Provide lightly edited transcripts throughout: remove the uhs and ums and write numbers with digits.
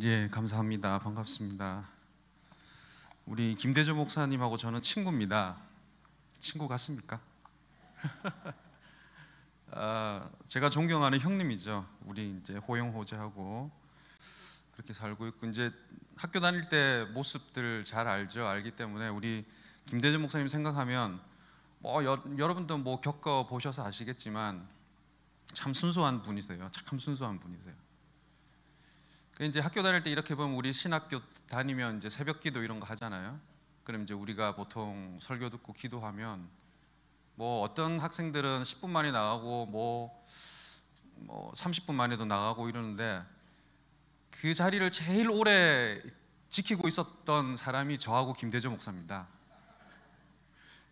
예, 감사합니다. 반갑습니다. 우리 김대조 목사님하고 저는 친구입니다. 친구 같습니까? 제가 존경하는 형님이죠. 우리 이제 호영호재하고 그렇게 살고 있고, 이제 학교 다닐 때 모습들 잘 알죠. 알기 때문에 우리 김대조 목사님 생각하면 여러분도 겪어 보셔서 아시겠지만 참 순수한 분이세요. 참 순수한 분이세요. 이제 학교 다닐 때 이렇게 보면, 우리 신학교 다니면 이제 새벽기도 이런 거 하잖아요. 그럼 이제 우리가 보통 설교 듣고 기도하면 어떤 학생들은 10분 만에 나가고 30분 만에도 나가고 이러는데, 그 자리를 제일 오래 지키고 있었던 사람이 저하고 김대조 목사입니다.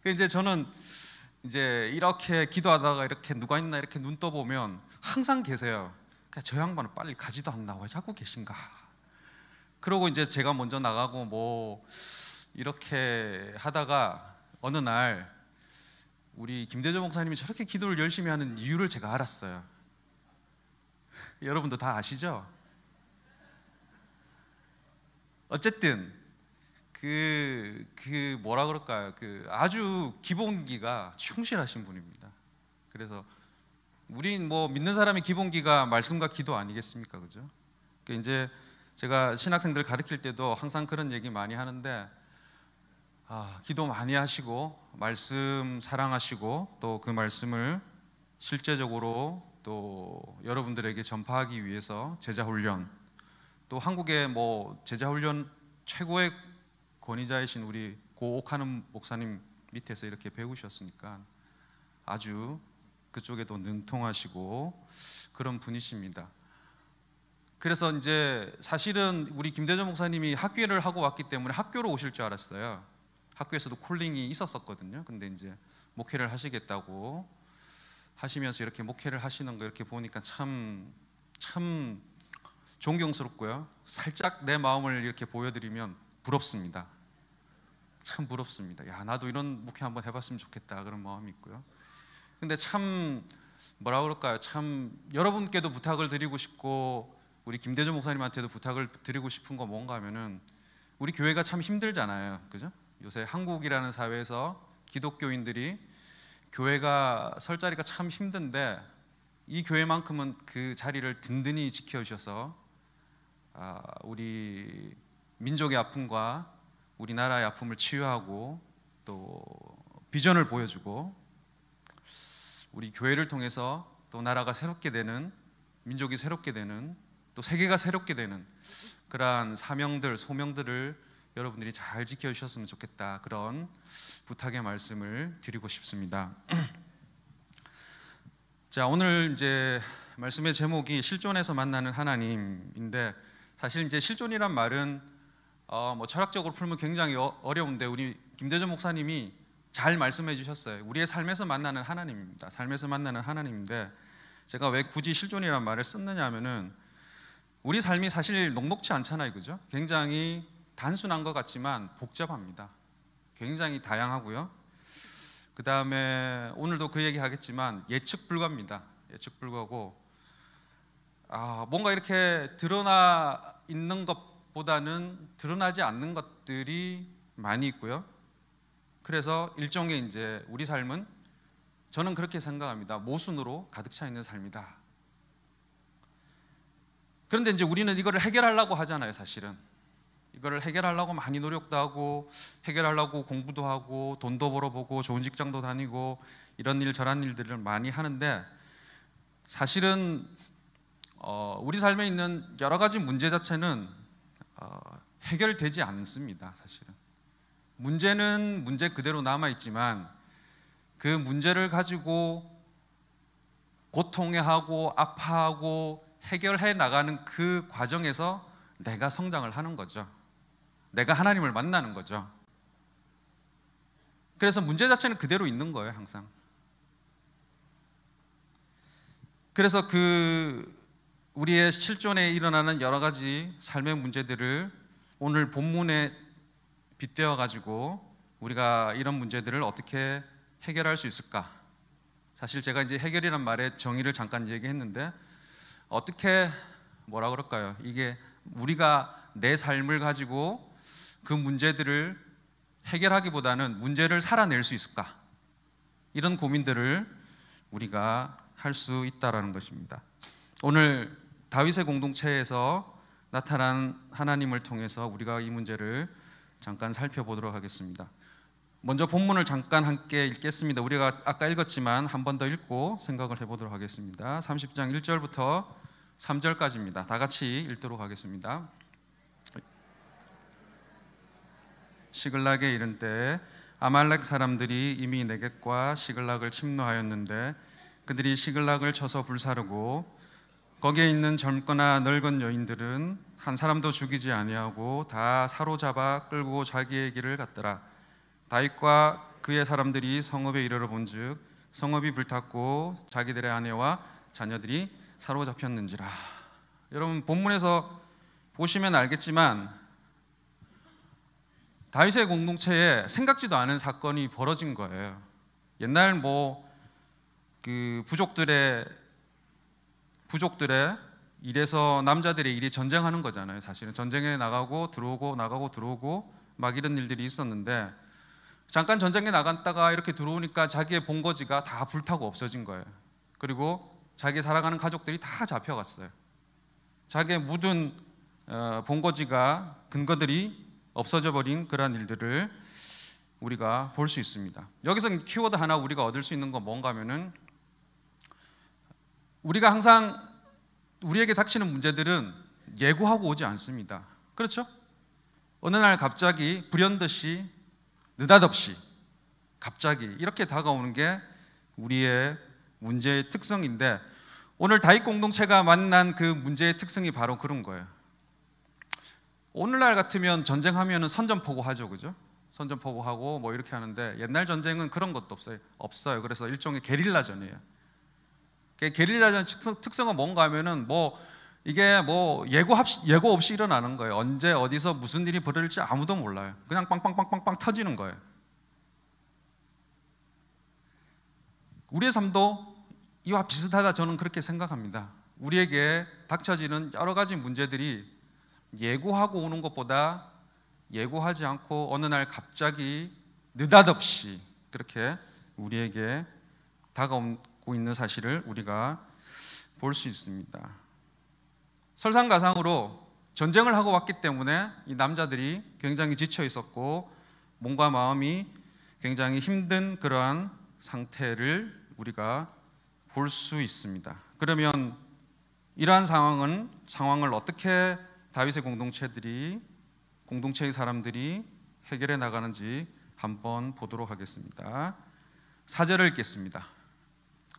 이제 저는 이제 이렇게 기도하다가 이렇게 누가 있나 이렇게 눈 떠보면 항상 계세요. 저 양반은 빨리 가지도 않나, 왜 자꾸 계신가. 그러고 이제 제가 먼저 나가고 이렇게 하다가 어느 날 우리 김대조 목사님이 저렇게 기도를 열심히 하는 이유를 제가 알았어요. 여러분도 다 아시죠? 어쨌든 뭐라 그럴까요? 아주 기본기가 충실하신 분입니다. 그래서 우린 믿는 사람의 기본기가 말씀과 기도 아니겠습니까? 그죠? 이제 제가 신학생들 가르칠 때도 항상 그런 얘기 많이 하는데, 기도 많이 하시고 말씀 사랑하시고 또 그 말씀을 실제적으로 또 여러분들에게 전파하기 위해서 제자훈련, 또 한국의 제자훈련 최고의 권위자이신 우리 고옥하는 목사님 밑에서 이렇게 배우셨으니까 아주 그쪽에도 능통하시고 그런 분이십니다. 그래서 이제 사실은 우리 김대조 목사님이 학교를 하고 왔기 때문에 학교로 오실 줄 알았어요. 학교에서도 콜링이 있었거든요. 근데 이제 목회를 하시겠다고 하시면서 이렇게 목회를 하시는 거 이렇게 보니까 참 존경스럽고요. 살짝 내 마음을 이렇게 보여드리면 부럽습니다. 참 부럽습니다. 야, 나도 이런 목회 한번 해봤으면 좋겠다, 그런 마음이 있고요. 근데 참 뭐라 그럴까요? 참 여러분께도 부탁을 드리고 싶고 우리 김대조 목사님한테도 부탁을 드리고 싶은 거 뭔가 하면은, 우리 교회가 참 힘들잖아요. 그죠? 요새 한국이라는 사회에서 기독교인들이 교회가 설 자리가 참 힘든데, 이 교회만큼은 그 자리를 든든히 지켜주셔서 우리 민족의 아픔과 우리나라의 아픔을 치유하고 또 비전을 보여주고, 우리 교회를 통해서 또 나라가 새롭게 되는, 민족이 새롭게 되는, 또 세계가 새롭게 되는 그러한 사명들, 소명들을 여러분들이 잘 지켜주셨으면 좋겠다, 그런 부탁의 말씀을 드리고 싶습니다. 자, 오늘 이제 말씀의 제목이 실존에서 만나는 하나님인데, 사실 이제 실존이란 말은 철학적으로 풀면 굉장히 어려운데, 우리 김대조 목사님이 잘 말씀해 주셨어요. 우리의 삶에서 만나는 하나님입니다. 삶에서 만나는 하나님인데, 제가 왜 굳이 실존이란 말을 썼느냐 하면은, 우리 삶이 사실 녹록치 않잖아요. 그죠? 굉장히 단순한 것 같지만 복잡합니다. 굉장히 다양하고요. 그 다음에 오늘도 그 얘기 하겠지만 예측 불가입니다. 예측 불가고, 뭔가 이렇게 드러나 있는 것보다는 드러나지 않는 것들이 많이 있고요. 그래서 일종의 이제 우리 삶은, 저는 그렇게 생각합니다. 모순으로 가득 차 있는 삶이다. 그런데 이제 우리는 이거를 해결하려고 하잖아요. 사실은 이거를 해결하려고 많이 노력도 하고, 해결하려고 공부도 하고, 돈도 벌어보고, 좋은 직장도 다니고, 이런 일 저런 일들을 많이 하는데, 사실은 우리 삶에 있는 여러 가지 문제 자체는 해결되지 않습니다. 사실은 문제는 문제 그대로 남아있지만, 그 문제를 가지고 고통해하고 아파하고 해결해 나가는 그 과정에서 내가 성장을 하는 거죠. 내가 하나님을 만나는 거죠. 그래서 문제 자체는 그대로 있는 거예요, 항상. 그래서 우리의 실존에 일어나는 여러 가지 삶의 문제들을 오늘 본문에 빗대어 가지고 우리가 이런 문제들을 어떻게 해결할 수 있을까? 사실 제가 이제 해결이란 말의 정의를 잠깐 얘기했는데, 어떻게 뭐라 그럴까요? 이게 우리가 내 삶을 가지고 그 문제들을 해결하기보다는 문제를 살아낼 수 있을까? 이런 고민들을 우리가 할 수 있다라는 것입니다. 오늘 다윗의 공동체에서 나타난 하나님을 통해서 우리가 이 문제를 잠깐 살펴보도록 하겠습니다. 먼저 본문을 잠깐 함께 읽겠습니다. 우리가 아까 읽었지만 한 번 더 읽고 생각을 해보도록 하겠습니다. 30장 1절부터 3절까지입니다. 다 같이 읽도록 하겠습니다. 시글락에 이른 때에 아말렉 사람들이 이미 네겝과 시글락을 침노하였는데 그들이 시글락을 쳐서 불사르고 거기에 있는 젊거나 늙은 여인들은 한 사람도 죽이지 아니하고 다 사로잡아 끌고 자기의 길을 갔더라. 다윗과 그의 사람들이 성읍에 이르러 본즉 성읍이 불탔고 자기들의 아내와 자녀들이 사로잡혔는지라. 여러분 본문에서 보시면 알겠지만 다윗의 공동체에 생각지도 않은 사건이 벌어진 거예요. 옛날 그 부족들의 일에서 남자들의 일이 전쟁하는 거잖아요. 사실은 전쟁에 나가고 들어오고 막 이런 일들이 있었는데 잠깐 전쟁에 나갔다가 이렇게 들어오니까 자기의 본거지가 다 불타고 없어진 거예요. 그리고 자기 살아가는 가족들이 다 잡혀갔어요. 자기의 묻은 본거지가 근거들이 없어져 버린 그러한 일들을 우리가 볼 수 있습니다. 여기서 키워드 하나 우리가 얻을 수 있는 건 뭔가 하면은 우리가 항상 우리에게 닥치는 문제들은 예고하고 오지 않습니다. 그렇죠? 어느 날 갑자기 불현듯이 느닷없이 갑자기 이렇게 다가오는 게 우리의 문제의 특성인데 오늘 다윗 공동체가 만난 그 문제의 특성이 바로 그런 거예요. 오늘날 같으면 전쟁하면은 선전포고하죠, 그죠? 선전포고하고 뭐 이렇게 하는데 옛날 전쟁은 그런 것도 없어요. 그래서 일종의 게릴라전이에요. 게릴라전 특성은 뭔가 하면은 이게 예고 없이 일어나는 거예요. 언제 어디서 무슨 일이 벌어질지 아무도 몰라요. 그냥 빵빵빵빵빵 터지는 거예요. 우리의 삶도 이와 비슷하다 저는 그렇게 생각합니다. 우리에게 닥쳐지는 여러 가지 문제들이 예고하고 오는 것보다 예고하지 않고 어느 날 갑자기 느닷없이 그렇게 우리에게 다가오고 있는 사실을 우리가 볼 수 있습니다. 설상가상으로 전쟁을 하고 왔기 때문에 이 남자들이 굉장히 지쳐 있었고 몸과 마음이 굉장히 힘든 그러한 상태를 우리가 볼 수 있습니다. 그러면 이러한 상황을 어떻게 다윗의 공동체의 사람들이 해결해 나가는지 한번 보도록 하겠습니다. 4절을 읽겠습니다.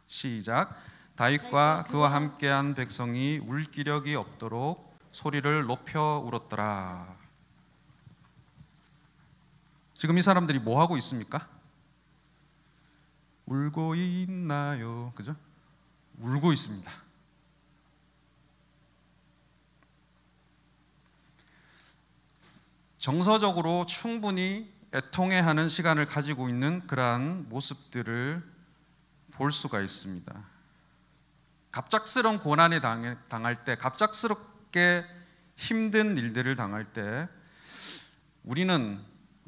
시작. 다윗과 그와 함께한 백성이 울 기력이 없도록 소리를 높여 울었더라. 지금 이 사람들이 뭐 하고 있습니까? 울고 있나요? 그죠? 울고 있습니다. 정서적으로 충분히 애통해하는 시간을 가지고 있는 그러한 모습들을 볼 수가 있습니다. 갑작스러운 고난에 당할 때, 갑작스럽게 힘든 일들을 당할 때 우리는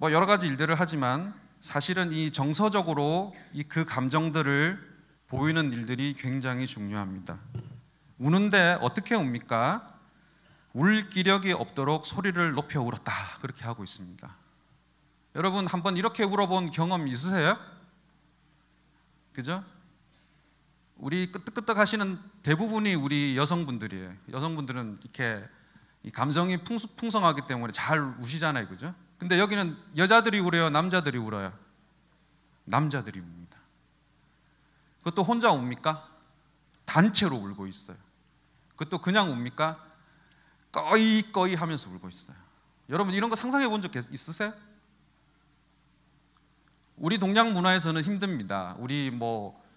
여러 가지 일들을 하지만 사실은 이 정서적으로 그 감정들을 보이는 일들이 굉장히 중요합니다. 우는데 어떻게 웁니까? 울 기력이 없도록 소리를 높여 울었다. 그렇게 하고 있습니다. 여러분 한번 이렇게 울어본 경험 있으세요? 그죠? 우리 끄떡끄떡 하시는 대부분이 우리 여성분들이에요. 여성분들은 이렇게 감정이 풍성하기 때문에 잘 우시잖아요. 그죠? 근데 여기는 여자들이 울어요? 남자들이 울어요? 남자들이 웁니다. 그것도 혼자 웁니까? 단체로 울고 있어요. 그것도 그냥 웁니까? 꺼이 하면서 울고 있어요. 여러분 이런 거 상상해 본 적 있으세요? 우리 동양 문화에서는 힘듭니다. 우리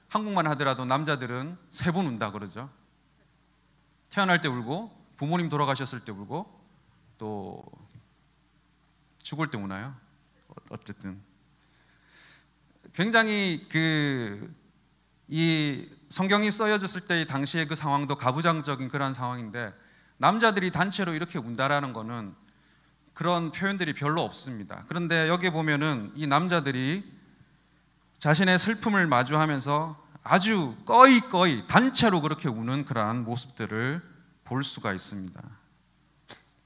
한국만 하더라도 남자들은 3번 운다 그러죠. 태어날 때 울고 부모님 돌아가셨을 때 울고 또 죽을 때 우나요? 어쨌든 굉장히 이 성경이 써여졌을 때의 당시의 그 상황도 가부장적인 그런 상황인데 남자들이 단체로 이렇게 운다라는 거는 그런 표현들이 별로 없습니다. 그런데 여기 보면은 이 남자들이 자신의 슬픔을 마주하면서 아주 꺼이 단체로 그렇게 우는 그러한 모습들을 볼 수가 있습니다.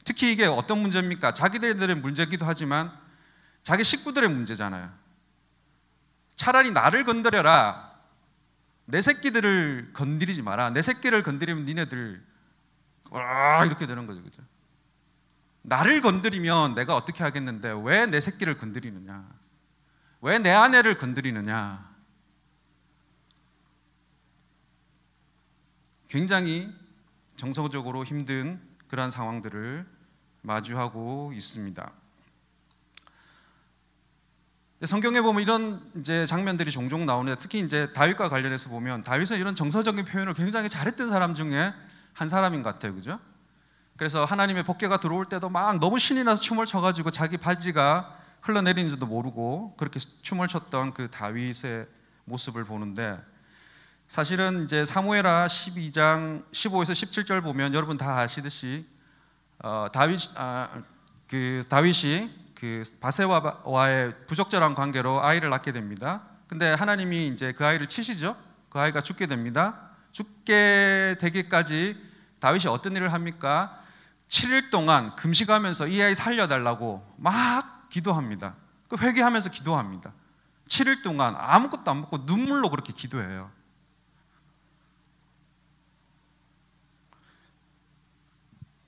특히 이게 어떤 문제입니까? 자기들의 문제이기도 하지만 자기 식구들의 문제잖아요. 차라리 나를 건드려라. 내 새끼들을 건드리지 마라. 내 새끼를 건드리면 니네들 이렇게 되는 거죠. 그죠? 나를 건드리면 내가 어떻게 하겠는데 왜 내 새끼를 건드리느냐? 왜 내 아내를 건드리느냐? 굉장히 정서적으로 힘든 그러한 상황들을 마주하고 있습니다. 성경에 보면 이런 이제 장면들이 종종 나오는데 특히 이제 다윗과 관련해서 보면 다윗은 이런 정서적인 표현을 굉장히 잘했던 사람 중에 한 사람인 것 같아요. 그죠? 그래서 하나님의 복궤가 들어올 때도 막 너무 신이 나서 춤을 춰가지고 자기 바지가 흘러내리는지도 모르고 그렇게 춤을 췄던 그 다윗의 모습을 보는데, 사실은 이제 사무엘하 12장 15에서 17절 보면 여러분 다 아시듯이 다윗이 그 바세바와의 부적절한 관계로 아이를 낳게 됩니다. 근데 하나님이 이제 그 아이를 치시죠. 그 아이가 죽게 됩니다. 죽게 되기까지 다윗이 어떤 일을 합니까? 7일 동안 금식하면서 이 아이 살려달라고 막 기도합니다. 그 회개하면서 기도합니다. 7일 동안 아무것도 안 먹고 눈물로 그렇게 기도해요.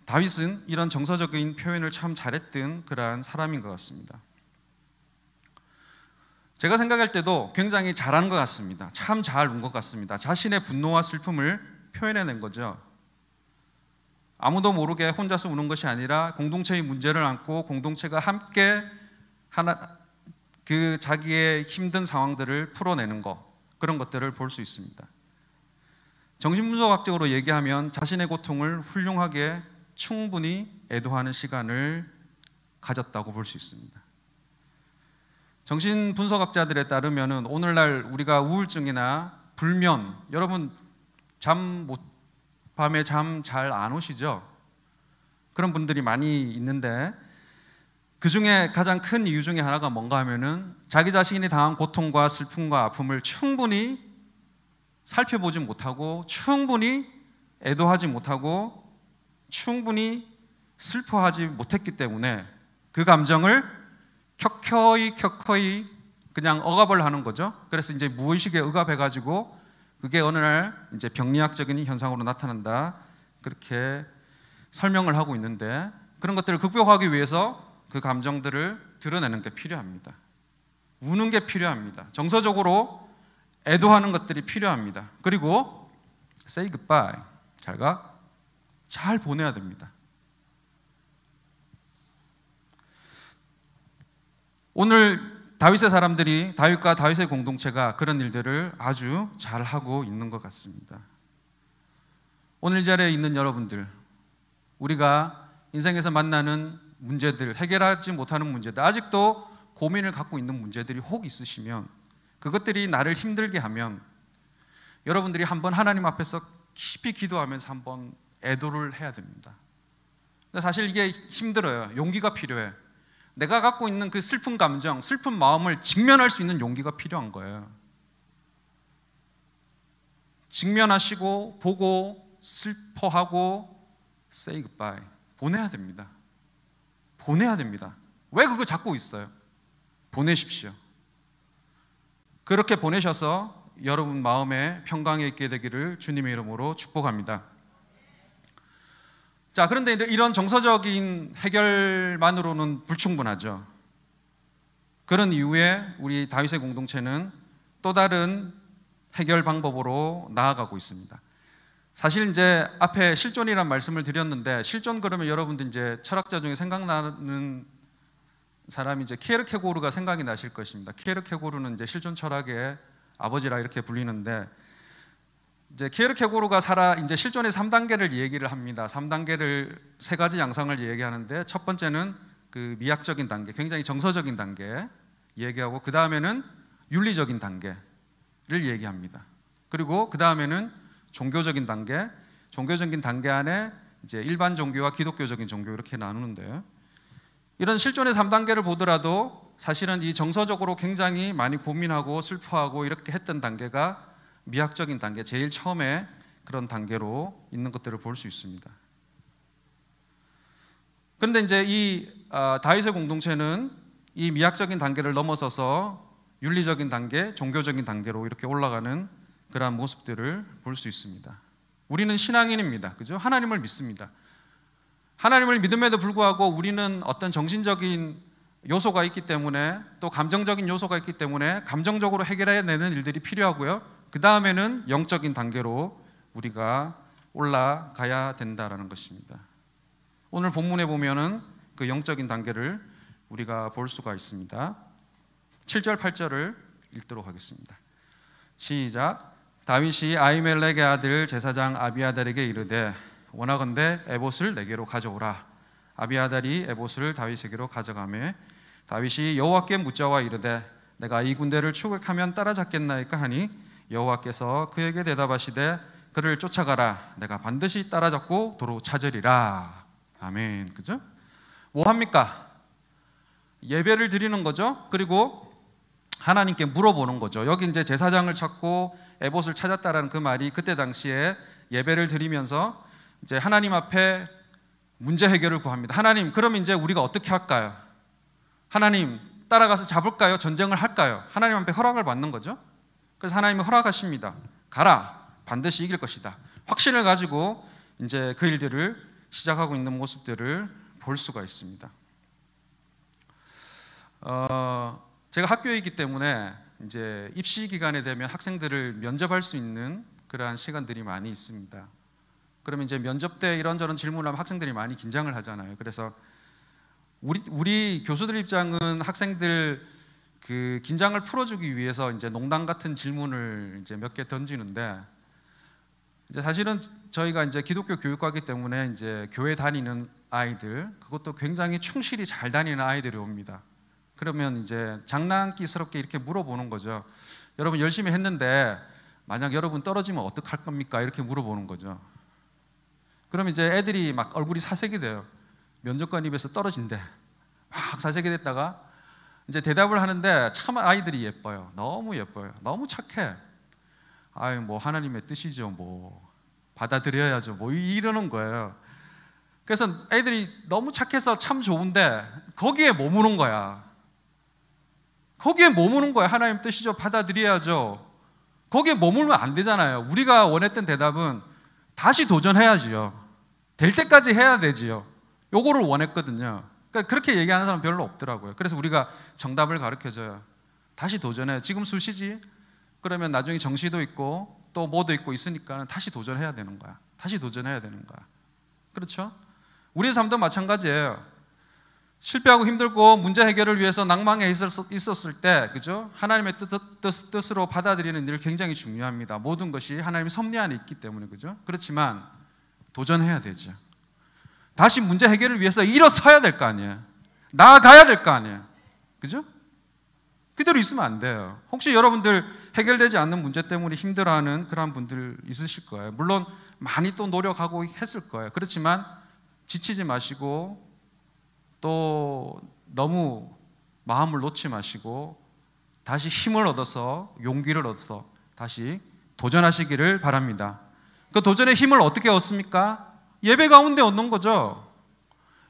다윗은 이런 정서적인 표현을 참 잘했던 그러한 사람인 것 같습니다. 제가 생각할 때도 굉장히 잘한 것 같습니다. 참 잘 운 것 같습니다. 자신의 분노와 슬픔을 표현해낸 거죠. 아무도 모르게 혼자서 우는 것이 아니라 공동체의 문제를 안고 공동체가 함께 그 자기의 힘든 상황들을 풀어내는 것, 그런 것들을 볼 수 있습니다. 정신분석학적으로 얘기하면 자신의 고통을 훌륭하게 충분히 애도하는 시간을 가졌다고 볼 수 있습니다. 정신분석학자들에 따르면 오늘날 우리가 우울증이나 불면, 여러분 밤에 잠 잘 안 오시죠? 그런 분들이 많이 있는데 그 중에 가장 큰 이유 중에 하나가 뭔가 하면은 자기 자신이 당한 고통과 슬픔과 아픔을 충분히 살펴보지 못하고 충분히 애도하지 못하고 충분히 슬퍼하지 못했기 때문에 그 감정을 켜켜이 그냥 억압을 하는 거죠. 그래서 이제 무의식에 억압해가지고 그게 어느 날 이제 병리학적인 현상으로 나타난다, 그렇게 설명을 하고 있는데, 그런 것들을 극복하기 위해서 그 감정들을 드러내는 게 필요합니다. 우는 게 필요합니다. 정서적으로 애도하는 것들이 필요합니다. 그리고 say goodbye, 잘 보내야 됩니다. 오늘 다윗의 사람들이, 다윗과 다윗의 공동체가 그런 일들을 아주 잘하고 있는 것 같습니다. 오늘 이 자리에 있는 여러분들, 우리가 인생에서 만나는 문제들, 해결하지 못하는 문제들, 아직도 고민을 갖고 있는 문제들이 혹 있으시면, 그것들이 나를 힘들게 하면 여러분들이 한번 하나님 앞에서 깊이 기도하면서 한번 애도를 해야 됩니다. 근데 사실 이게 힘들어요. 용기가 필요해. 내가 갖고 있는 그 슬픈 감정, 슬픈 마음을 직면할 수 있는 용기가 필요한 거예요. 직면하시고 보고 슬퍼하고 say goodbye, 보내야 됩니다. 보내야 됩니다. 왜 그거 잡고 있어요? 보내십시오. 그렇게 보내셔서 여러분 마음에 평강이 있게 되기를 주님의 이름으로 축복합니다. 자, 그런데 이런 정서적인 해결만으로는 불충분하죠. 그런 이후에 우리 다윗의 공동체는 또 다른 해결 방법으로 나아가고 있습니다. 사실 이제 앞에 실존이란 말씀을 드렸는데, 실존 그러면 여러분들 이제 철학자 중에 생각나는 사람이 이제 키에르케고르가 생각이 나실 것입니다. 키에르케고르는 이제 실존 철학의 아버지라 이렇게 불리는데, 이제 키에르케고르가 이제 실존의 3단계를 얘기를 합니다. 3단계를 세 가지 양상을 얘기하는데, 첫 번째는 그 미학적인 단계, 굉장히 정서적인 단계 얘기하고, 그 다음에는 윤리적인 단계를 얘기합니다. 그리고 그 다음에는 종교적인 단계 안에 이제 일반 종교와 기독교적인 종교 이렇게 나누는데, 이런 실존의 3단계를 보더라도 사실은 이 정서적으로 굉장히 많이 고민하고 슬퍼하고 이렇게 했던 단계가 미학적인 단계, 제일 처음에 그런 단계로 있는 것들을 볼 수 있습니다. 그런데 이제 이 다윗의 공동체는 이 미학적인 단계를 넘어서서 윤리적인 단계, 종교적인 단계로 이렇게 올라가는 그러한 모습들을 볼 수 있습니다. 우리는 신앙인입니다. 그죠? 하나님을 믿습니다. 하나님을 믿음에도 불구하고 우리는 어떤 정신적인 요소가 있기 때문에, 또 감정적인 요소가 있기 때문에 감정적으로 해결해내는 일들이 필요하고요. 그 다음에는 영적인 단계로 우리가 올라가야 된다라는 것입니다. 오늘 본문에 보면은 그 영적인 단계를 우리가 볼 수가 있습니다. 7절 8절을 읽도록 하겠습니다. 시작. 다윗이 아히멜렉의 아들 제사장 아비아달에게 이르되 원하건대 에봇을 내게로 가져오라. 아비아달이 에봇을 다윗에게로 가져가매 다윗이 여호와께 묻자와 이르되 내가 이 군대를 추격하면 따라잡겠나이까 하니 여호와께서 그에게 대답하시되 그를 쫓아가라. 내가 반드시 따라잡고 도로 찾으리라. 아멘. 그죠? 뭐 합니까? 예배를 드리는 거죠. 그리고 하나님께 물어보는 거죠. 여기 이제 제사장을 찾고 에봇을 찾았다라는 그 말이 그때 당시에 예배를 드리면서 이제 하나님 앞에 문제 해결을 구합니다. 하나님, 그러면 이제 우리가 어떻게 할까요? 하나님, 따라가서 잡을까요? 전쟁을 할까요? 하나님 앞에 허락을 받는 거죠. 그래서 하나님이 허락하십니다. 가라. 반드시 이길 것이다. 확신을 가지고 이제 그 일들을 시작하고 있는 모습들을 볼 수가 있습니다. 제가 학교에 있기 때문에 이제 입시 기간에 되면 학생들을 면접할 수 있는 그러한 시간들이 많이 있습니다. 그러면 이제 면접 때 이런저런 질문을 하면 학생들이 많이 긴장을 하잖아요. 그래서 우리 교수들 입장은 학생들 그 긴장을 풀어주기 위해서 이제 농담 같은 질문을 이제 몇 개 던지는데, 이제 사실은 저희가 이제 기독교 교육과이기 때문에 이제 교회 다니는 아이들, 그것도 굉장히 충실히 잘 다니는 아이들이 옵니다. 그러면 이제 장난기스럽게 이렇게 물어보는 거죠. 여러분 열심히 했는데 만약 여러분 떨어지면 어떡할 겁니까? 이렇게 물어보는 거죠. 그럼 이제 애들이 막 얼굴이 사색이 돼요. 면접관 입에서 떨어진대. 막 사색이 됐다가 이제 대답을 하는데 참 아이들이 예뻐요. 너무 예뻐요. 너무 착해. 아유, 뭐 하나님의 뜻이죠. 뭐 받아들여야죠. 뭐 이러는 거예요. 그래서 애들이 너무 착해서 참 좋은데 거기에 머무는 거야. 거기에 머무는 거야. 하나님 뜻이죠. 받아들여야죠. 거기에 머물면 안 되잖아요. 우리가 원했던 대답은 다시 도전해야지요. 될 때까지 해야 되지요. 요거를 원했거든요. 그러니까 그렇게 얘기하는 사람 별로 없더라고요. 그래서 우리가 정답을 가르쳐줘요. 다시 도전해. 지금 술 쉬지? 그러면 나중에 정시도 있고 또 뭐도 있고 있으니까 다시 도전해야 되는 거야. 다시 도전해야 되는 거야. 그렇죠? 우리의 삶도 마찬가지예요. 실패하고 힘들고 문제 해결을 위해서 낭망에 있었을 때, 그죠? 하나님의 뜻으로 받아들이는 일 굉장히 중요합니다. 모든 것이 하나님의 섭리 안에 있기 때문에, 그죠? 그렇지만 도전해야 되죠. 다시 문제 해결을 위해서 일어서야 될 거 아니에요. 나아가야 될 거 아니에요. 그죠? 그대로 있으면 안 돼요. 혹시 여러분들 해결되지 않는 문제 때문에 힘들어하는 그런 분들 있으실 거예요. 물론 많이 또 노력하고 했을 거예요. 그렇지만 지치지 마시고 또 너무 마음을 놓지 마시고 다시 힘을 얻어서 용기를 얻어서 다시 도전하시기를 바랍니다. 그 도전의 힘을 어떻게 얻습니까? 예배 가운데 얻는 거죠.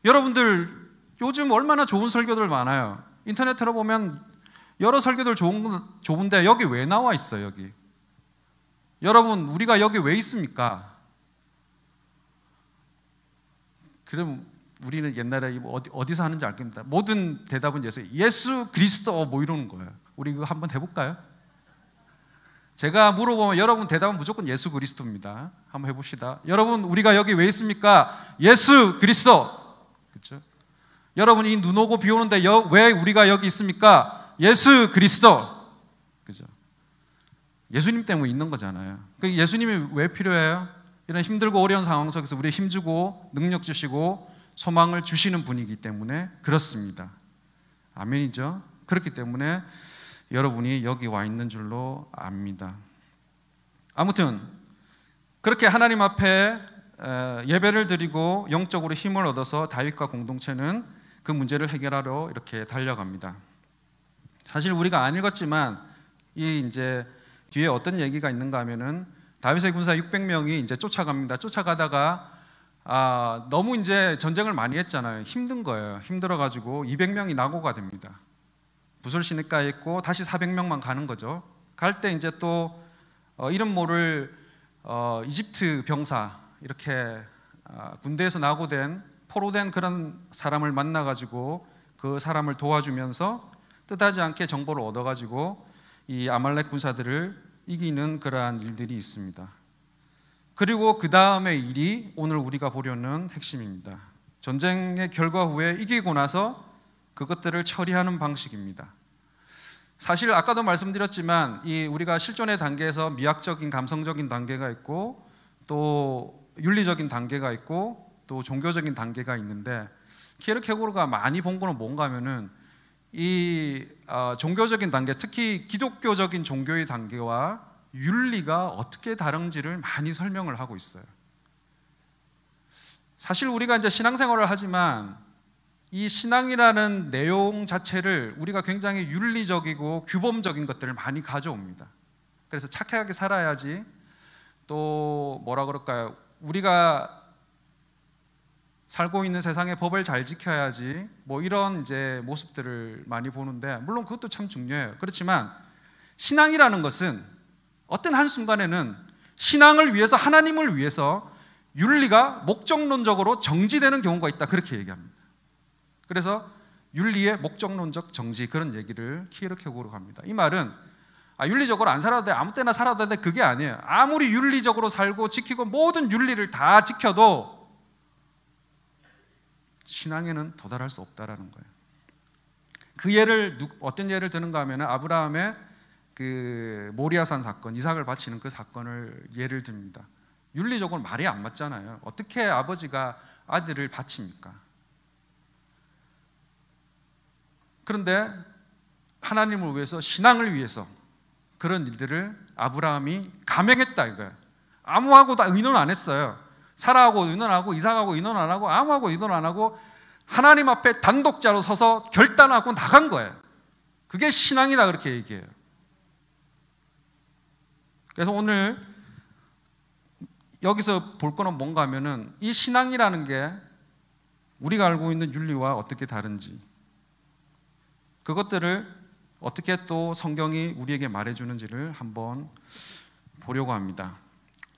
여러분들 요즘 얼마나 좋은 설교들 많아요. 인터넷으로 보면 여러 설교들 좋은데 여기 왜 나와 있어요? 여기 여러분, 우리가 여기 왜 있습니까? 그럼 우리는 옛날에 어디서 하는지 알 겁니다. 모든 대답은 예수 그리스도 뭐 이러는 거예요. 우리 그거 한번 해볼까요? 제가 물어보면 여러분 대답은 무조건 예수 그리스도입니다. 한번 해봅시다. 여러분, 우리가 여기 왜 있습니까? 예수 그리스도. 그렇죠? 여러분, 이 눈 오고 비 오는데 왜 우리가 여기 있습니까? 예수 그리스도. 그죠? 예수님 때문에 있는 거잖아요. 예수님이 왜 필요해요? 이런 힘들고 어려운 상황 속에서 우리에 힘주고 능력 주시고 소망을 주시는 분이기 때문에 그렇습니다. 아멘이죠? 그렇기 때문에 여러분이 여기 와 있는 줄로 압니다. 아무튼 그렇게 하나님 앞에 예배를 드리고 영적으로 힘을 얻어서 다윗과 공동체는 그 문제를 해결하러 이렇게 달려갑니다. 사실 우리가 안 읽었지만 이 이제 뒤에 어떤 얘기가 있는가 하면은 다윗의 군사 600명이 이제 쫓아갑니다. 쫓아가다가 너무 이제 전쟁을 많이 했잖아요. 힘든 거예요. 힘들어가지고 200명이 낙오가 됩니다. 부솔 시내가에 있고 다시 400명만 가는 거죠. 갈 때 이제 또 이름 모를 이집트 병사 이렇게 군대에서 낙오된 포로된 그런 사람을 만나가지고 그 사람을 도와주면서 뜻하지 않게 정보를 얻어가지고 이 아말렉 군사들을 이기는 그러한 일들이 있습니다. 그리고 그 다음의 일이 오늘 우리가 보려는 핵심입니다. 전쟁의 결과 후에 이기고 나서 그것들을 처리하는 방식입니다. 사실 아까도 말씀드렸지만 우리가 실존의 단계에서 미학적인 감성적인 단계가 있고 또 윤리적인 단계가 있고 또 종교적인 단계가 있는데 키에르케고르가 많이 본 거는 뭔가 하면은 종교적인 단계, 특히 기독교적인 종교의 단계와 윤리가 어떻게 다른지를 많이 설명을 하고 있어요. 사실 우리가 이제 신앙생활을 하지만 이 신앙이라는 내용 자체를 우리가 굉장히 윤리적이고 규범적인 것들을 많이 가져옵니다. 그래서 착하게 살아야지, 또 뭐라 그럴까요? 우리가 살고 있는 세상의 법을 잘 지켜야지, 뭐 이런 이제 모습들을 많이 보는데, 물론 그것도 참 중요해요. 그렇지만 신앙이라는 것은 어떤 한순간에는 신앙을 위해서, 하나님을 위해서 윤리가 목적론적으로 정지되는 경우가 있다, 그렇게 얘기합니다. 그래서 윤리의 목적론적 정지, 그런 얘기를 키에르케고르가 합니다. 이 말은 윤리적으로 안 살아도 돼, 아무 때나 살아도 돼, 그게 아니에요. 아무리 윤리적으로 살고 지키고 모든 윤리를 다 지켜도 신앙에는 도달할 수 없다라는 거예요. 그 예를 어떤 예를 드는가 하면 아브라함의 그 모리아산 사건, 이삭을 바치는 그 사건을 예를 듭니다. 윤리적으로 말이 안 맞잖아요. 어떻게 아버지가 아들을 바칩니까? 그런데 하나님을 위해서, 신앙을 위해서 그런 일들을 아브라함이 감행했다 이거예요. 아무하고 다 의논 안 했어요. 사라하고 의논하고 이삭하고 의논 안 하고 아무하고 의논 안 하고 하나님 앞에 단독자로 서서 결단하고 나간 거예요. 그게 신앙이다, 그렇게 얘기해요. 그래서 오늘 여기서 볼 거는 뭔가 하면은 이 신앙이라는 게 우리가 알고 있는 윤리와 어떻게 다른지, 그것들을 어떻게 또 성경이 우리에게 말해주는지를 한번 보려고 합니다.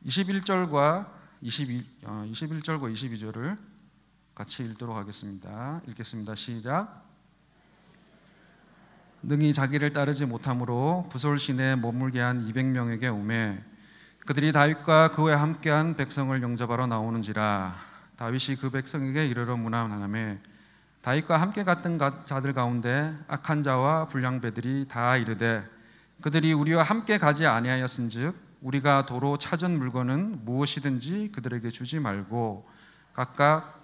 21절과 22절을 같이 읽도록 하겠습니다. 읽겠습니다. 시작. 능히 자기를 따르지 못함으로 부솔 시내에 머물게 한 200명에게 오매 그들이 다윗과 그와 함께한 백성을 영접하러 나오는지라. 다윗이 그 백성에게 이르러 문안하매 다윗과 함께 갔던 자들 가운데 악한 자와 불량배들이 다 이르되 그들이 우리와 함께 가지 아니하였은즉 우리가 도로 찾은 물건은 무엇이든지 그들에게 주지 말고 각각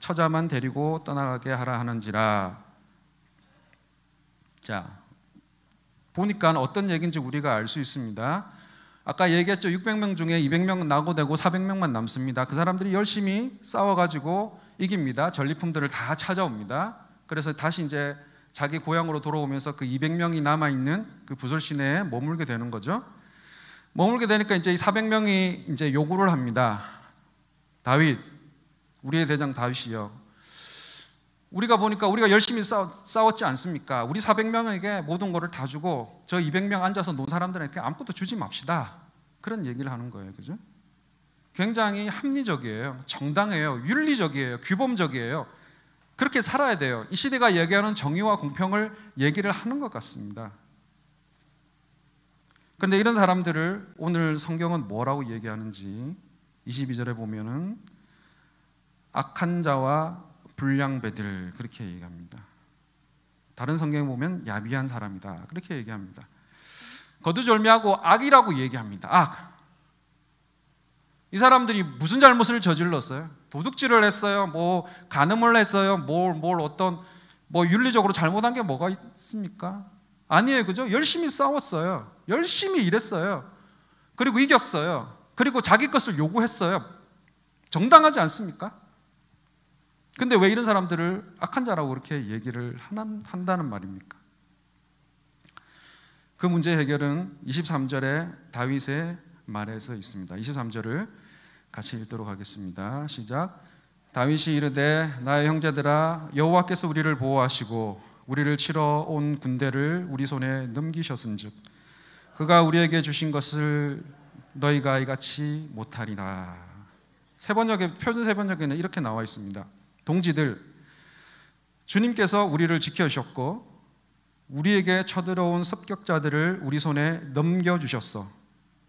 처자만 데리고 떠나가게 하라 하는지라. 자, 보니까 어떤 얘기인지 우리가 알 수 있습니다. 아까 얘기했죠. 600명 중에 200명은 낙오되고 400명만 남습니다. 그 사람들이 열심히 싸워가지고 이깁니다. 전리품들을 다 찾아옵니다. 그래서 다시 이제 자기 고향으로 돌아오면서 그 200명이 남아있는 그 부솔 시내에 머물게 되는 거죠. 머물게 되니까 이제 이 400명이 이제 요구를 합니다. 다윗, 우리의 대장 다윗이요, 우리가 보니까 우리가 열심히 싸웠지 않습니까? 우리 400명에게 모든 거를 다 주고 저 200명 앉아서 논 사람들에게 아무것도 주지 맙시다, 그런 얘기를 하는 거예요. 그죠? 굉장히 합리적이에요. 정당해요. 윤리적이에요. 규범적이에요. 그렇게 살아야 돼요. 이 시대가 얘기하는 정의와 공평을 얘기를 하는 것 같습니다. 그런데 이런 사람들을 오늘 성경은 뭐라고 얘기하는지 22절에 보면은 악한 자와 불량배들, 그렇게 얘기합니다. 다른 성경에 보면 야비한 사람이다, 그렇게 얘기합니다. 거두절미하고 악이라고 얘기합니다. 악. 이 사람들이 무슨 잘못을 저질렀어요? 도둑질을 했어요? 뭐 간음을 했어요? 뭐 윤리적으로 잘못한 게 뭐가 있습니까? 아니에요. 그죠? 열심히 싸웠어요. 열심히 일했어요. 그리고 이겼어요. 그리고 자기 것을 요구했어요. 정당하지 않습니까? 근데 왜 이런 사람들을 악한 자라고 그렇게 얘기를 한다는 말입니까? 그 문제 해결은 23절에 다윗의 말에서 있습니다. 23절을 같이 읽도록 하겠습니다. 시작. 다윗이 이르되 나의 형제들아 여호와께서 우리를 보호하시고 우리를 치러 온 군대를 우리 손에 넘기셨은즉 그가 우리에게 주신 것을 너희가 이같이 못하리라. 표준 세번역에는 이렇게 나와 있습니다. 동지들, 주님께서 우리를 지켜주셨고 우리에게 쳐들어온 습격자들을 우리 손에 넘겨주셨어.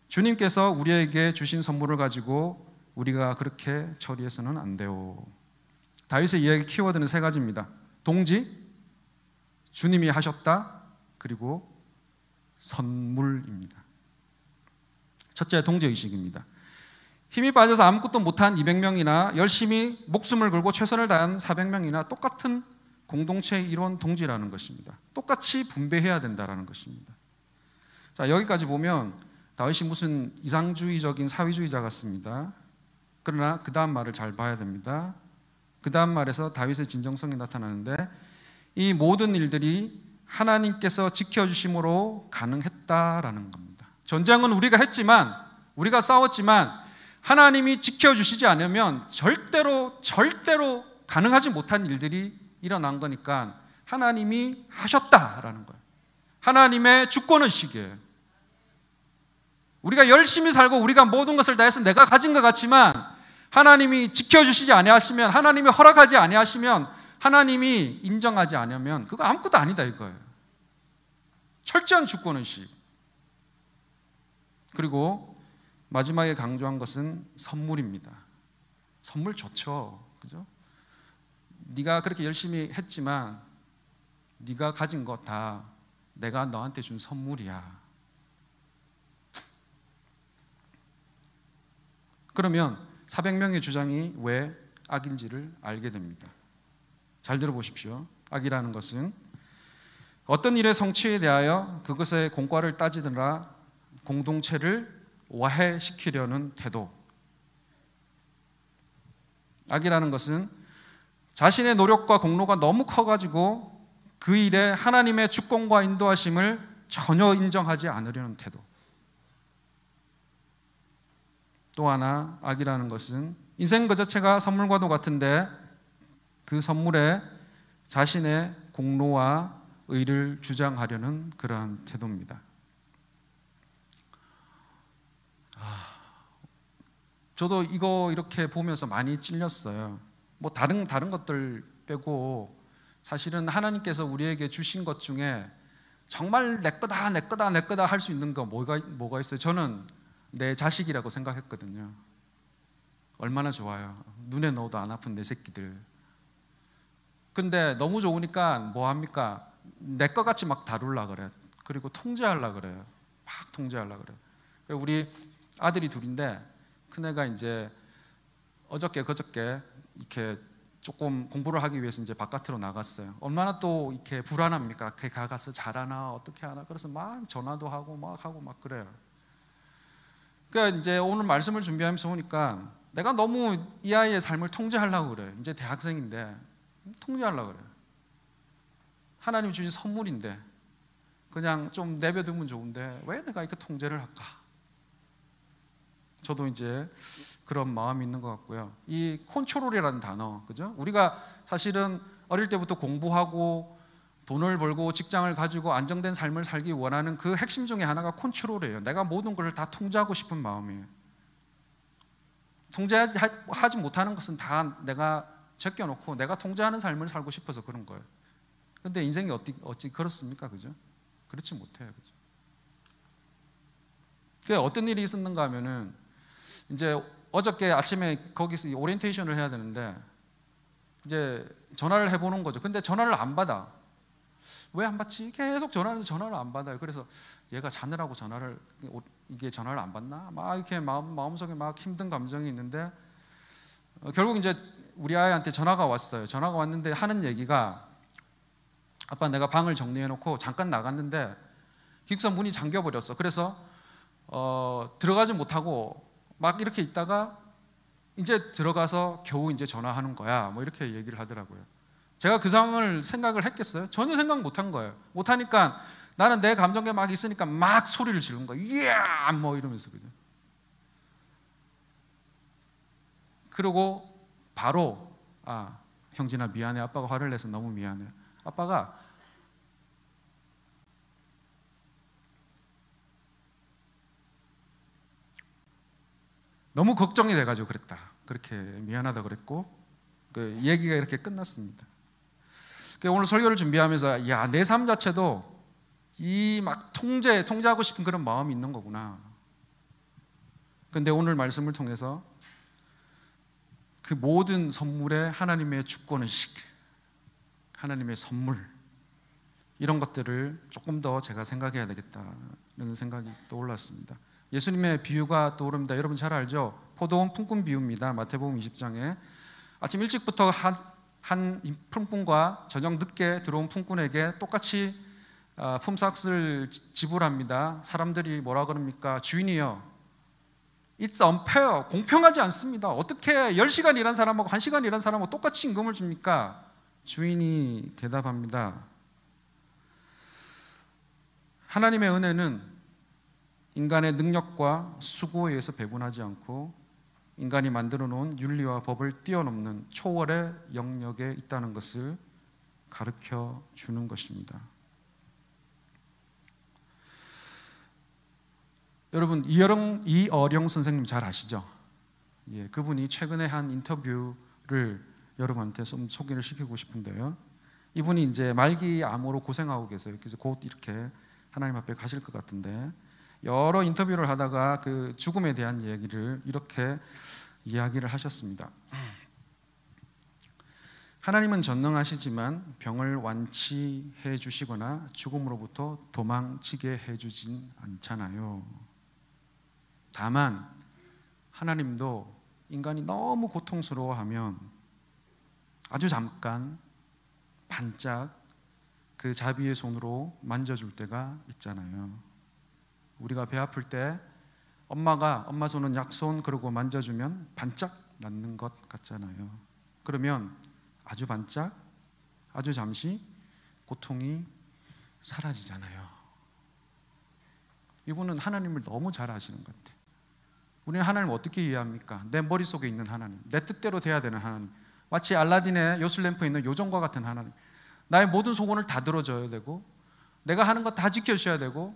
주님께서 우리에게 주신 선물을 가지고 우리가 그렇게 처리해서는 안 돼요. 다윗의 이야기 키워드는 세 가지입니다. 동지, 주님이 하셨다, 그리고 선물입니다. 첫째, 동지의식입니다. 힘이 빠져서 아무것도 못한 200명이나 열심히 목숨을 걸고 최선을 다한 400명이나 똑같은 공동체의 일원 동지라는 것입니다. 똑같이 분배해야 된다는 것입니다. 자, 여기까지 보면 다윗이 무슨 이상주의적인 사회주의자 같습니다. 그러나 그 다음 말을 잘 봐야 됩니다. 그 다음 말에서 다윗의 진정성이 나타나는데 이 모든 일들이 하나님께서 지켜주심으로 가능했다라는 겁니다. 전쟁은 우리가 했지만, 우리가 싸웠지만 하나님이 지켜주시지 않으면 절대로 가능하지 못한 일들이 일어난 거니까 하나님이 하셨다라는 거예요. 하나님의 주권의식이에요. 우리가 열심히 살고 우리가 모든 것을 다해서 내가 가진 것 같지만 하나님이 지켜주시지 아니하시면, 하나님이 허락하지 아니하시면, 하나님이 인정하지 않으면 그거 아무것도 아니다 이거예요. 철저한 주권의식. 그리고 마지막에 강조한 것은 선물입니다. 선물 좋죠, 그죠? 네가 그렇게 열심히 했지만 네가 가진 거 다 내가 너한테 준 선물이야. 그러면 400명의 주장이 왜 악인지를 알게 됩니다. 잘 들어보십시오. 악이라는 것은 어떤 일의 성취에 대하여 그것의 공과를 따지느라 공동체를 와해시키려는 태도. 악이라는 것은 자신의 노력과 공로가 너무 커가지고 그 일에 하나님의 주권과 인도하심을 전혀 인정하지 않으려는 태도. 또 하나, 악이라는 것은 인생 그 자체가 선물과도 같은데 그 선물에 자신의 공로와 의를 주장하려는 그러한 태도입니다. 저도 이거 이렇게 보면서 많이 찔렸어요. 뭐 다른 것들 빼고 사실은 하나님께서 우리에게 주신 것 중에 정말 내 거다 할 수 있는 거 뭐가 있어요? 저는 내 자식이라고 생각했거든요. 얼마나 좋아요. 눈에 넣어도 안 아픈 내 새끼들. 근데 너무 좋으니까 뭐 합니까? 내 것 같이 막 다루려고 그래. 그리고 통제하려고 그래요. 막 통제하려고 그래요. 우리 아들이 둘인데 큰애가 이제 어저께 그저께 이렇게 조금 공부를 하기 위해서 이제 바깥으로 나갔어요. 얼마나 또 이렇게 불안합니까? 걔 가서 잘하나 어떻게 하나. 그래서 막 전화도 하고 막 그래요. 그러니까 이제 오늘 말씀을 준비하면서 보니까 내가 너무 이 아이의 삶을 통제하려고 그래요. 이제 대학생인데 통제하려고 그래요. 하나님이 주신 선물인데 그냥 좀 내버려두면 좋은데 왜 내가 이렇게 통제를 할까? 저도 이제 그런 마음이 있는 것 같고요. 이 컨트롤이라는 단어, 그죠? 우리가 사실은 어릴 때부터 공부하고 돈을 벌고 직장을 가지고 안정된 삶을 살기 원하는 그 핵심 중에 하나가 컨트롤이에요. 내가 모든 것을 다 통제하고 싶은 마음이에요. 통제하지 못하는 것은 다 내가 제껴놓고 내가 통제하는 삶을 살고 싶어서 그런 거예요. 그런데 인생이 어찌 그렇습니까? 그죠? 그렇지 못해요. 그죠? 그러니까 어떤 일이 있었는가 하면은 이제 어저께 아침에 거기서 오리엔테이션을 해야 되는데 이제 전화를 해보는 거죠. 근데 전화를 안 받아. 왜 안 받지? 계속 전화를 안 받아요. 그래서 얘가 자느라고 전화를 안 받나? 막 이렇게 마음속에 막 힘든 감정이 있는데 결국 이제 우리 아이한테 전화가 왔어요. 전화가 왔는데 하는 얘기가 아빠 내가 방을 정리해놓고 잠깐 나갔는데 기숙사 문이 잠겨버렸어. 그래서 들어가지 못하고 막 이렇게 있다가 이제 들어가서 겨우 이제 전화하는 거야. 뭐 이렇게 얘기를 하더라고요. 제가 그 상황을 생각을 했겠어요? 전혀 생각 못 한 거예요. 못 하니까 나는 내 감정에 막 있으니까 막 소리를 지르는 거야. 이야! 뭐 이러면서 그죠. 그리고 바로 형진아 미안해. 아빠가 화를 내서 너무 미안해. 아빠가 너무 걱정이 돼가지고 그랬다. 그렇게 미안하다 그랬고 그 얘기가 이렇게 끝났습니다. 오늘 설교를 준비하면서 내 삶 자체도 이 막 통제하고 싶은 그런 마음이 있는 거구나. 그런데 오늘 말씀을 통해서 그 모든 선물에 하나님의 주권의식, 하나님의 선물 이런 것들을 조금 더 제가 생각해야 되겠다는 생각이 떠올랐습니다. 예수님의 비유가 떠오릅니다. 여러분 잘 알죠? 포도원 품꾼 비유입니다. 마태복음 20장에 아침 일찍부터 한 품꾼과 저녁 늦게 들어온 품꾼에게 똑같이 품삯을 지불합니다. 사람들이 뭐라 그럽니까? 주인이요, It's unfair. 공평하지 않습니다. 어떻게 10시간 일한 사람하고 1시간 일한 사람하고 똑같이 임금을 줍니까? 주인이 대답합니다. 하나님의 은혜는 인간의 능력과 수고에 의해서 배분하지 않고 인간이 만들어 놓은 윤리와 법을 뛰어넘는 초월의 영역에 있다는 것을 가르쳐 주는 것입니다. 여러분 이어령 선생님 잘 아시죠? 그분이 최근에 한 인터뷰를 여러분한테 좀 소개를 시키고 싶은데요. 이분이 이제 말기 암으로 고생하고 계세요. 그래서 곧 이렇게 하나님 앞에 가실 것 같은데 여러 인터뷰를 하다가 그 죽음에 대한 얘기를 이렇게 이야기를 하셨습니다. 하나님은 전능하시지만 병을 완치해 주시거나 죽음으로부터 도망치게 해주진 않잖아요. 다만 하나님도 인간이 너무 고통스러워하면 아주 잠깐 반짝 그 자비의 손으로 만져줄 때가 있잖아요. 우리가 배 아플 때 엄마 손은 약손 그러고 만져주면 반짝 낫는 것 같잖아요. 그러면 아주 반짝, 아주 잠시 고통이 사라지잖아요. 이분은 하나님을 너무 잘 아시는 것 같아요. 우리는 하나님을 어떻게 이해합니까? 내 머릿속에 있는 하나님, 내 뜻대로 돼야 되는 하나님, 마치 알라딘의 요술램프에 있는 요정과 같은 하나님, 나의 모든 소원을 다 들어줘야 되고 내가 하는 것 다 지켜주셔야 되고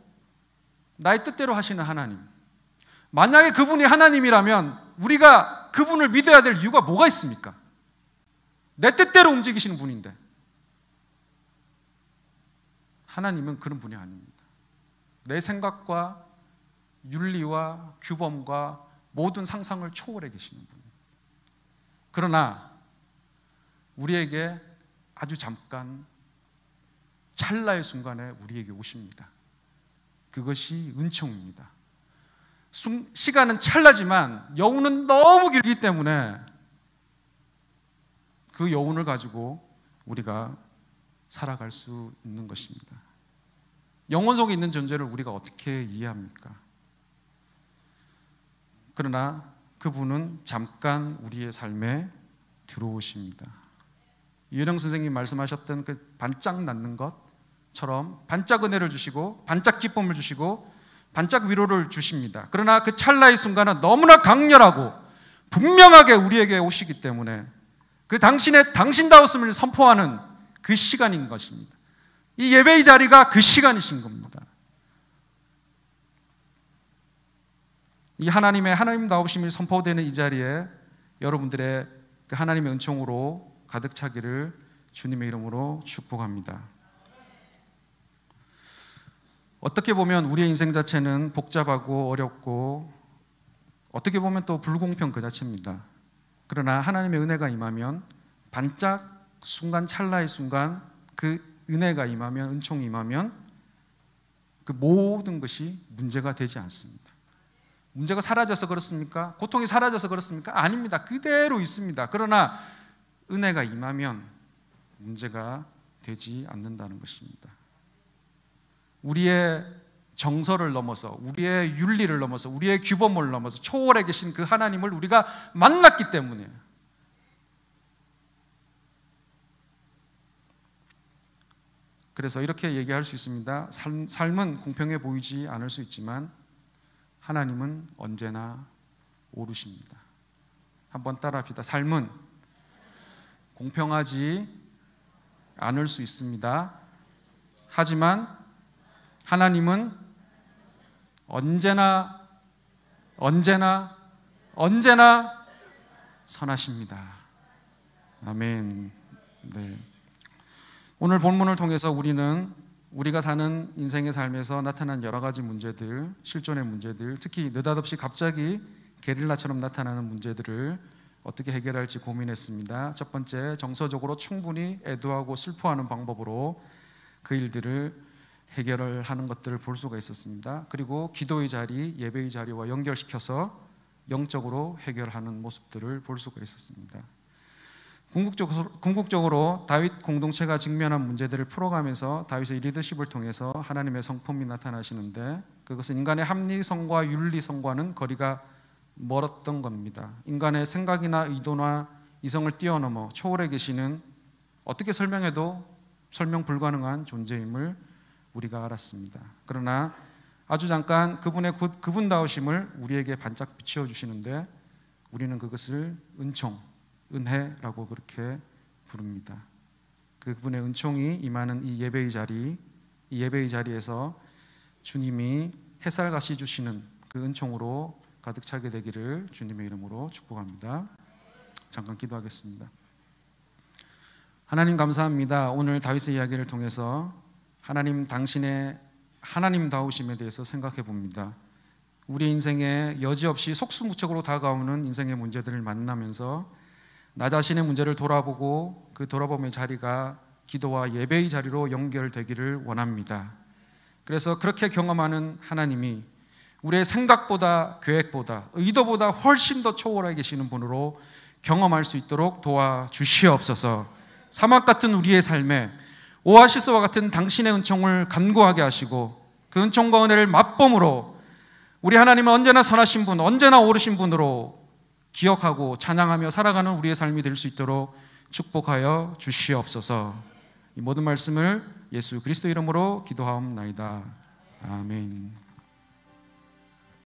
나의 뜻대로 하시는 하나님. 만약에 그분이 하나님이라면 우리가 그분을 믿어야 될 이유가 뭐가 있습니까? 내 뜻대로 움직이시는 분인데. 하나님은 그런 분이 아닙니다. 내 생각과 윤리와 규범과 모든 상상을 초월해 계시는 분. 그러나 우리에게 아주 잠깐 찰나의 순간에 우리에게 오십니다. 그것이 은총입니다. 시간은 찰나지만 여운은 너무 길기 때문에 그 여운을 가지고 우리가 살아갈 수 있는 것입니다. 영혼 속에 있는 존재를 우리가 어떻게 이해합니까? 그러나 그분은 잠깐 우리의 삶에 들어오십니다. 이혜령 선생님이 말씀하셨던 그 반짝 낳는 것처럼 반짝 은혜를 주시고 반짝 기쁨을 주시고 반짝 위로를 주십니다. 그러나 그 찰나의 순간은 너무나 강렬하고 분명하게 우리에게 오시기 때문에 그 당신의 당신다웠음을 선포하는 그 시간인 것입니다. 이 예배의 자리가 그 시간이신 겁니다. 이 하나님의 하나님다우심이 선포되는 이 자리에 여러분들의 그 하나님의 은총으로 가득 차기를 주님의 이름으로 축복합니다. 어떻게 보면 우리의 인생 자체는 복잡하고 어렵고 어떻게 보면 또 불공평 그 자체입니다. 그러나 하나님의 은혜가 임하면 반짝 순간 찰나의 순간 그 은혜가 임하면 은총이 임하면 그 모든 것이 문제가 되지 않습니다. 문제가 사라져서 그렇습니까? 고통이 사라져서 그렇습니까? 아닙니다. 그대로 있습니다. 그러나 은혜가 임하면 문제가 되지 않는다는 것입니다. 우리의 정서를 넘어서, 우리의 윤리를 넘어서, 우리의 규범을 넘어서 초월해 계신 그 하나님을 우리가 만났기 때문에, 그래서 이렇게 얘기할 수 있습니다. 삶은 공평해 보이지 않을 수 있지만 하나님은 언제나 오르십니다. 한번 따라합시다. 삶은 공평하지 않을 수 있습니다. 하지만 하나님은 언제나 선하십니다. 아멘. 네. 오늘 본문을 통해서 우리는 우리가 사는 인생의 삶에서 나타난 여러 가지 문제들, 실존의 문제들, 특히 느닷없이 갑자기 게릴라처럼 나타나는 문제들을 어떻게 해결할지 고민했습니다. 첫 번째, 정서적으로 충분히 애도하고 슬퍼하는 방법으로 그 일들을 해결을 하는 것들을 볼 수가 있었습니다. 그리고 기도의 자리, 예배의 자리와 연결시켜서 영적으로 해결하는 모습들을 볼 수가 있었습니다. 궁극적으로 다윗 공동체가 직면한 문제들을 풀어가면서 다윗의 리더십을 통해서 하나님의 성품이 나타나시는데, 그것은 인간의 합리성과 윤리성과는 거리가 멀었던 겁니다. 인간의 생각이나 의도나 이성을 뛰어넘어 초월해 계시는, 어떻게 설명해도 설명 불가능한 존재임을 우리가 알았습니다. 그러나 아주 잠깐 그분의 그분다우심을 우리에게 반짝 비추어 주시는데, 우리는 그것을 은총, 은혜라고 그렇게 부릅니다. 그분의 은총이 임하는 이 예배의 자리에서 주님이 햇살같이 주시는 그 은총으로 가득 차게 되기를 주님의 이름으로 축복합니다. 잠깐 기도하겠습니다. 하나님 감사합니다. 오늘 다윗의 이야기를 통해서 하나님 당신의 하나님다우심에 대해서 생각해 봅니다. 우리 인생에 여지없이 속수무책으로 다가오는 인생의 문제들을 만나면서 나 자신의 문제를 돌아보고 그 돌아봄의 자리가 기도와 예배의 자리로 연결되기를 원합니다. 그래서 그렇게 경험하는 하나님이 우리의 생각보다, 계획보다, 의도보다 훨씬 더 초월하게 계시는 분으로 경험할 수 있도록 도와주시옵소서. 사막 같은 우리의 삶에 오아시스와 같은 당신의 은총을 간구하게 하시고, 그 은총과 은혜를 맛봄으로 우리 하나님은 언제나 선하신 분, 언제나 오르신 분으로 기억하고 찬양하며 살아가는 우리의 삶이 될 수 있도록 축복하여 주시옵소서. 이 모든 말씀을 예수 그리스도 이름으로 기도하옵나이다. 아멘.